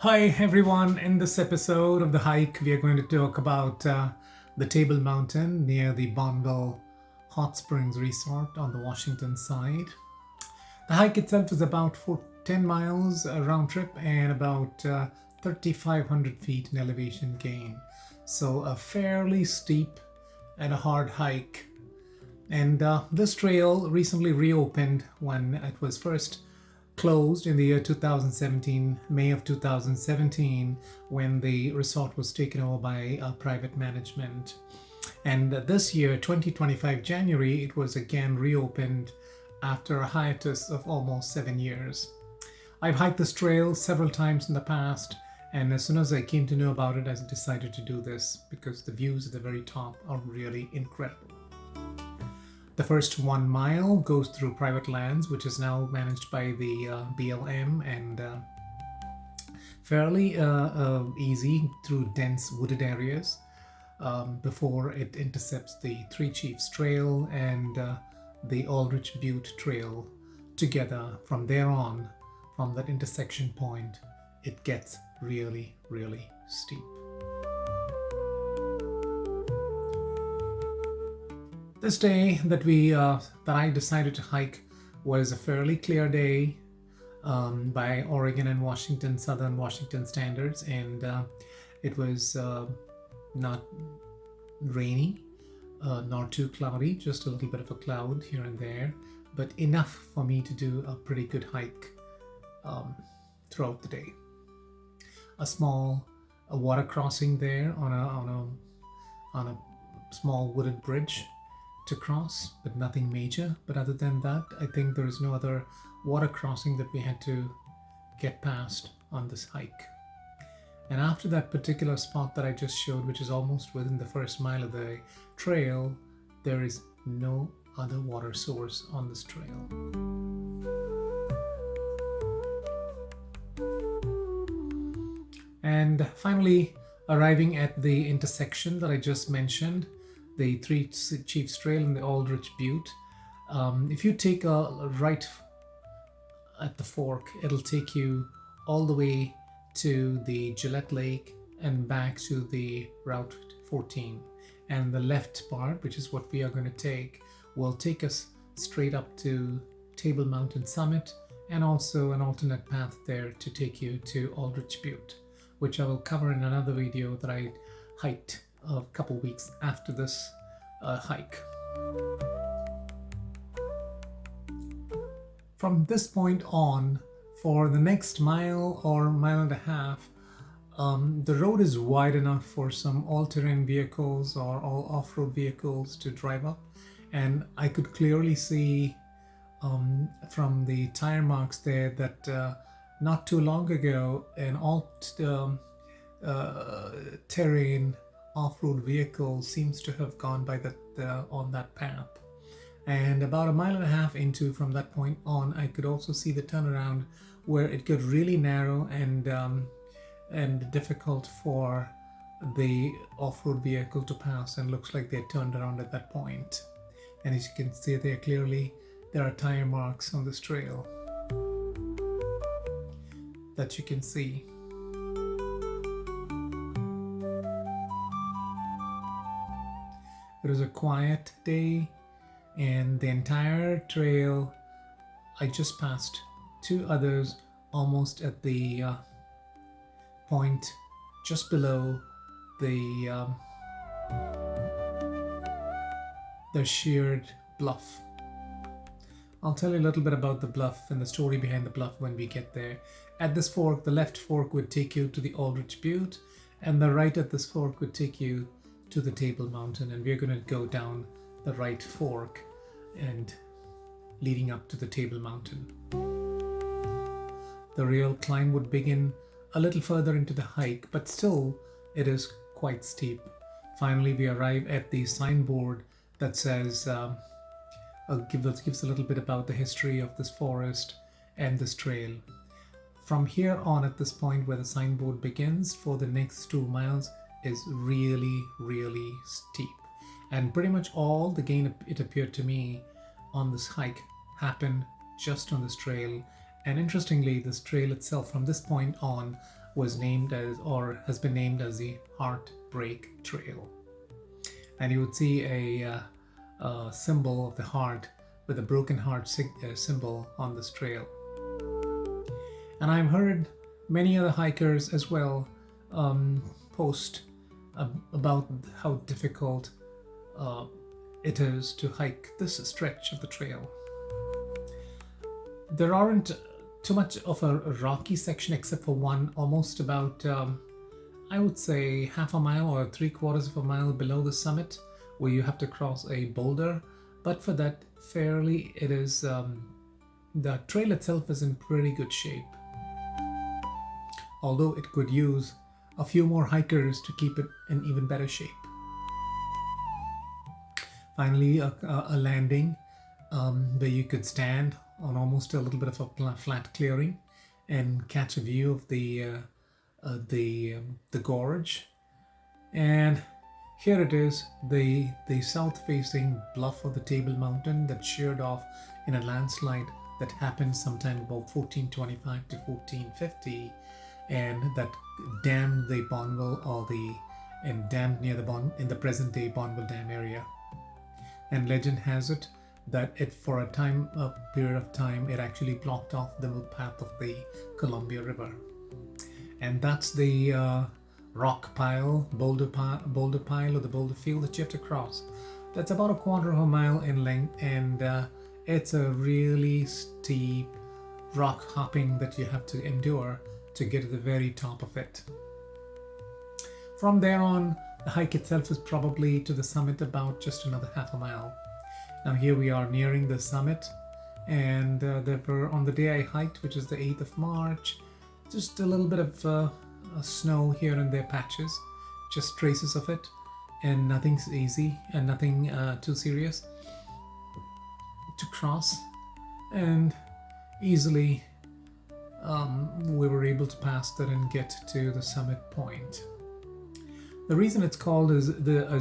Hi everyone, in this episode of the hike we are going to talk about the Table Mountain near the Bonneville Hot Springs Resort on the Washington side. The hike itself is about 10 miles round trip and about 3,500 feet in elevation gain. So a fairly steep and a hard hike. And this trail recently reopened when it was first closed in the year 2017, May of 2017, when the resort was taken over by private management. And this year, 2025 January, it was again reopened after a hiatus of almost 7 years. I've hiked this trail several times in the past, and as soon as I came to know about it, I decided to do this because the views at the very top are really incredible. The first 1 mile goes through private lands, which is now managed by the BLM, and fairly easy through dense wooded areas before it intercepts the Three Chiefs Trail and the Aldrich Butte Trail together. From there on, from that intersection point, it gets really, really steep. This day that I decided to hike was a fairly clear day by Oregon and Washington, Southern Washington standards, and it was not rainy, nor too cloudy, just a little bit of a cloud here and there, but enough for me to do a pretty good hike throughout the day. A small water crossing there on a small wooded bridge to cross, but nothing major. But other than that, I think there is no other water crossing that we had to get past on this hike. And after that particular spot that I just showed, which is almost within the first mile of the trail, there is no other water source on this trail. And finally, arriving at the intersection that I just mentioned, the Three Chiefs Trail and the Aldrich Butte. If you take a right at the fork, it'll take you all the way to the Gillette Lake and back to the Route 14. And the left part, which is what we are going to take, will take us straight up to Table Mountain Summit, and also an alternate path there to take you to Aldrich Butte, which I will cover in another video that I hiked a couple weeks after this hike. From this point on, for the next mile or mile and a half, the road is wide enough for some all-terrain vehicles or all off-road vehicles to drive up, and I could clearly see from the tire marks there that not too long ago an all-terrain off-road vehicle seems to have gone by on that path. And about a mile and a half into, from that point on, I could also see the turnaround where it got really narrow and difficult for the off-road vehicle to pass, and looks like they turned around at that point. And as you can see there clearly, there are tire marks on this trail that you can see. It was a quiet day, and the entire trail, I just passed two others almost at the point just below the sheared bluff. I'll tell you a little bit about the bluff and the story behind the bluff when we get there. At this fork, the left fork would take you to the Aldrich Butte, and the right at this fork would take you to the Table Mountain, and we're going to go down the right fork and leading up to the Table Mountain. The real climb would begin a little further into the hike, but still it is quite steep. Finally, we arrive at the signboard that says gives a little bit about the history of this forest and this trail. From here on, at this point where the signboard begins, for the next 2 miles is really, really steep. And pretty much all the gain, it appeared to me, on this hike happened just on this trail. And interestingly, this trail itself, from this point on, was named as, or has been named as, the Heartbreak Trail. And you would see a symbol of the heart with a broken heart symbol on this trail. And I've heard many other hikers as well post about how difficult it is to hike this stretch of the trail. There aren't too much of a rocky section except for one almost about I would say half a mile or 3/4 of a mile below the summit, where you have to cross a boulder. But for that, fairly it is the trail itself is in pretty good shape, although it could use a few more hikers to keep it in even better shape. Finally, a landing where you could stand on almost a little bit of a flat clearing and catch a view of the gorge. And here it is, the south-facing bluff of the Table Mountain that sheared off in a landslide that happened sometime about 1425 to 1450, and that dammed the Bonneville dammed near in the present-day Bonneville Dam area. And legend has it that for a period of time, it actually blocked off the path of the Columbia River. And that's the rock pile, boulder pile, or the boulder field that you have to cross. That's about 1/4 of a mile in length, and it's a really steep rock hopping that you have to endure to get to the very top of it. From there on, the hike itself is probably to the summit about just another half a mile. Now here we are nearing the summit, and on the day I hiked, which is the 8th of March, just a little bit of snow here and there, patches, just traces of it, and nothing's easy and nothing too serious to cross, and easily we were able to pass that and get to the summit point. The reason it's called as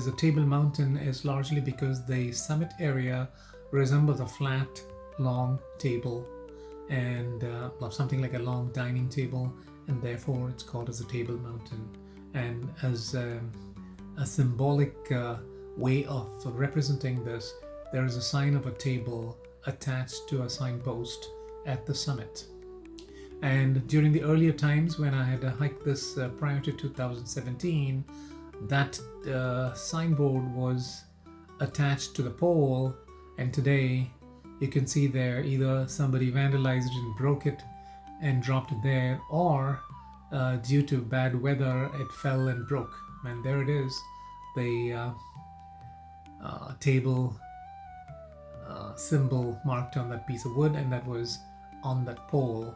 a Table Mountain is largely because the summit area resembles a flat, long table, and something like a long dining table, and therefore it's called as a Table Mountain. And as a symbolic way of representing this, there is a sign of a table attached to a signpost at the summit. And during the earlier times when I had hiked this prior to 2017, that signboard was attached to the pole, and today you can see there either somebody vandalized it and broke it and dropped it there, or due to bad weather it fell and broke. And there it is, the table symbol marked on that piece of wood, and that was on that pole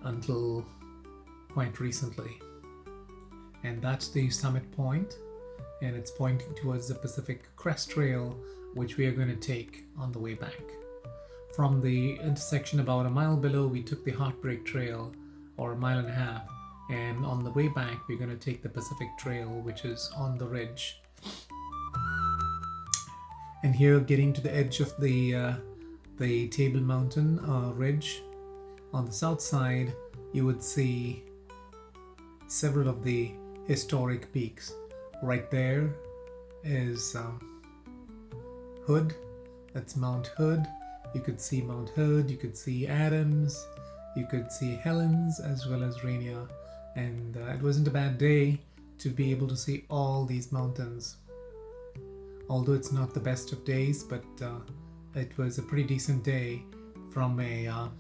until quite recently. And that's the summit point, and it's pointing towards the Pacific Crest Trail, which we are going to take on the way back. From the intersection about a mile below, we took the Heartbreak Trail, or 1.5 miles, and on the way back we're going to take the Pacific Trail, which is on the ridge. And here, getting to the edge of the Table Mountain ridge, on the south side you would see several of the historic peaks. Right there is Hood, that's Mount Hood. You could see Mount Hood, you could see Adams, you could see Helens, as well as Rainier. And it wasn't a bad day to be able to see all these mountains. Although it's not the best of days, but it was a pretty decent day from a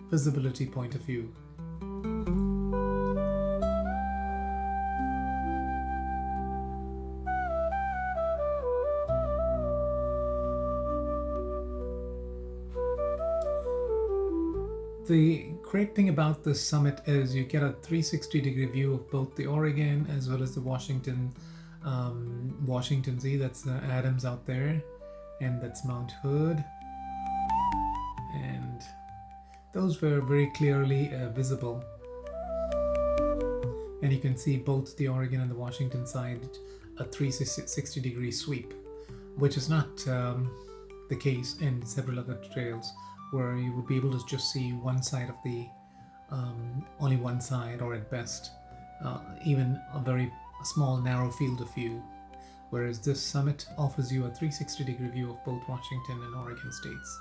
visibility point of view. The great thing about this summit is you get a 360-degree view of both the Oregon as well as the Washington. See, that's Adams out there, and that's Mount Hood, and those were very clearly visible. And you can see both the Oregon and the Washington side, a 360-degree sweep, which is not the case in several other trails, where you would be able to just see one side of only one side, or at best even a very small narrow field of view, whereas this summit offers you a 360-degree view of both Washington and Oregon states.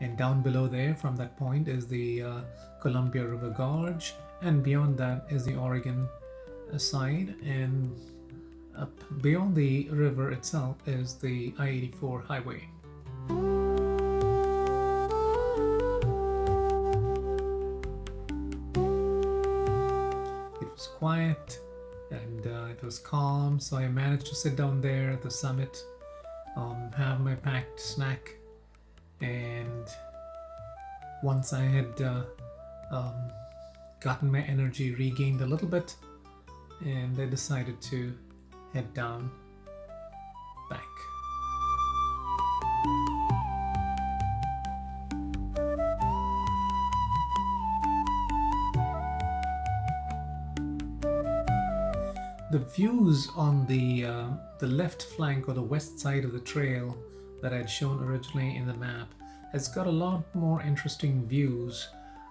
And down below there from that point is the Columbia River Gorge, and beyond that is the Oregon side, and up beyond the river itself is the I-84 highway. It was quiet and it was calm, so I managed to sit down there at the summit, have my packed snack, and once I had gotten my energy regained a little bit, and I decided to head down back. The views on the left flank or the west side of the trail that I had shown originally in the map has got a lot more interesting views.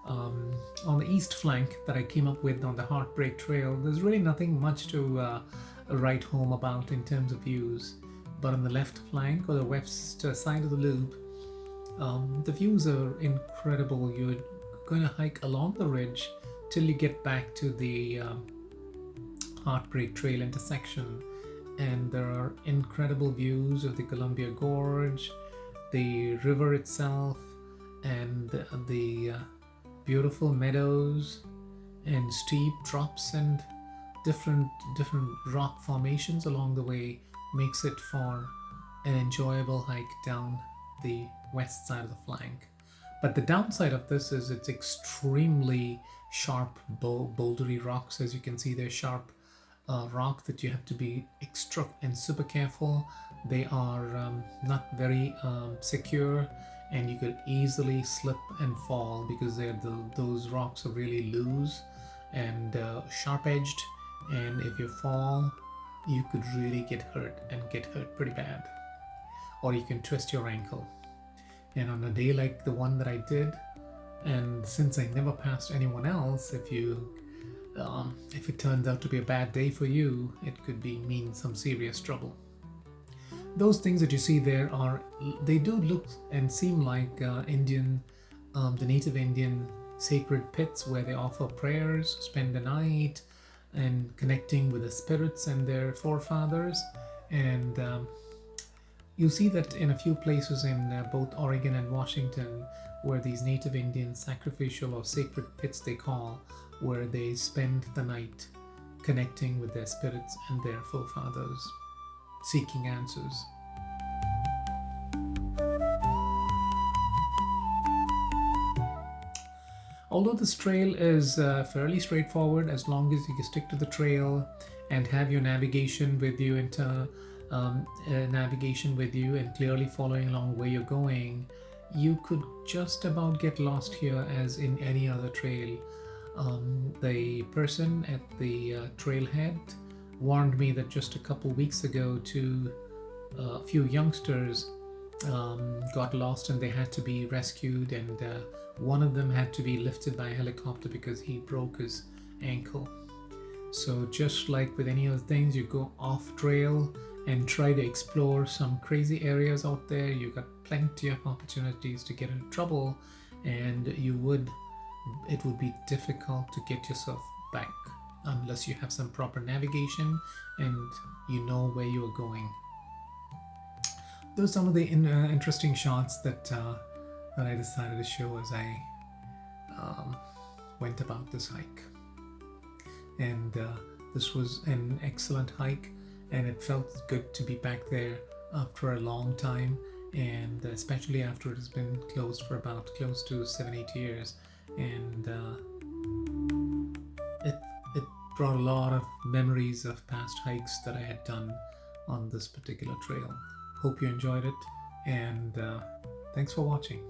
On the east flank that I came up with on the Heartbreak Trail, there's really nothing much to write home about in terms of views. But on the left flank or the west side of the loop, the views are incredible. You're going to hike along the ridge till you get back to the Heartbreak Trail intersection, and there are incredible views of the Columbia Gorge, the river itself, and the beautiful meadows and steep drops and different rock formations along the way makes it for an enjoyable hike down the west side of the flank. But the downside of this is it's extremely sharp bouldery rocks. As you can see, they're sharp rock that you have to be extra and super careful. They are not very secure, and you could easily slip and fall because those rocks are really loose and sharp-edged, and if you fall you could really get hurt, and get hurt pretty bad, or you can twist your ankle. And on a day like the one that I did, and since I never passed anyone else, if it turns out to be a bad day for you, it could mean some serious trouble. Those things that you see there they do look and seem like the native Indian sacred pits where they offer prayers, spend the night, and connecting with the spirits and their forefathers. And you see that in a few places in both Oregon and Washington, where these native Indian sacrificial or sacred pits they call, where they spend the night connecting with their spirits and their forefathers, seeking answers. Although this trail is fairly straightforward, as long as you stick to the trail and have your navigation with you and clearly following along where you're going, you could just about get lost here as in any other trail. The person at the trailhead warned me that just a couple weeks ago a few youngsters got lost and they had to be rescued, and one of them had to be lifted by a helicopter because he broke his ankle. So just like with any other things, you go off trail and try to explore some crazy areas out there. You got plenty of opportunities to get into trouble, and it would be difficult to get yourself back unless you have some proper navigation and you know where you're going. Those are some of the interesting shots that I decided to show as I went about this hike. And this was an excellent hike, and it felt good to be back there after a long time, and especially after it has been closed for about close to 7-8 years. And it brought a lot of memories of past hikes that I had done on this particular trail. Hope you enjoyed it, and thanks for watching.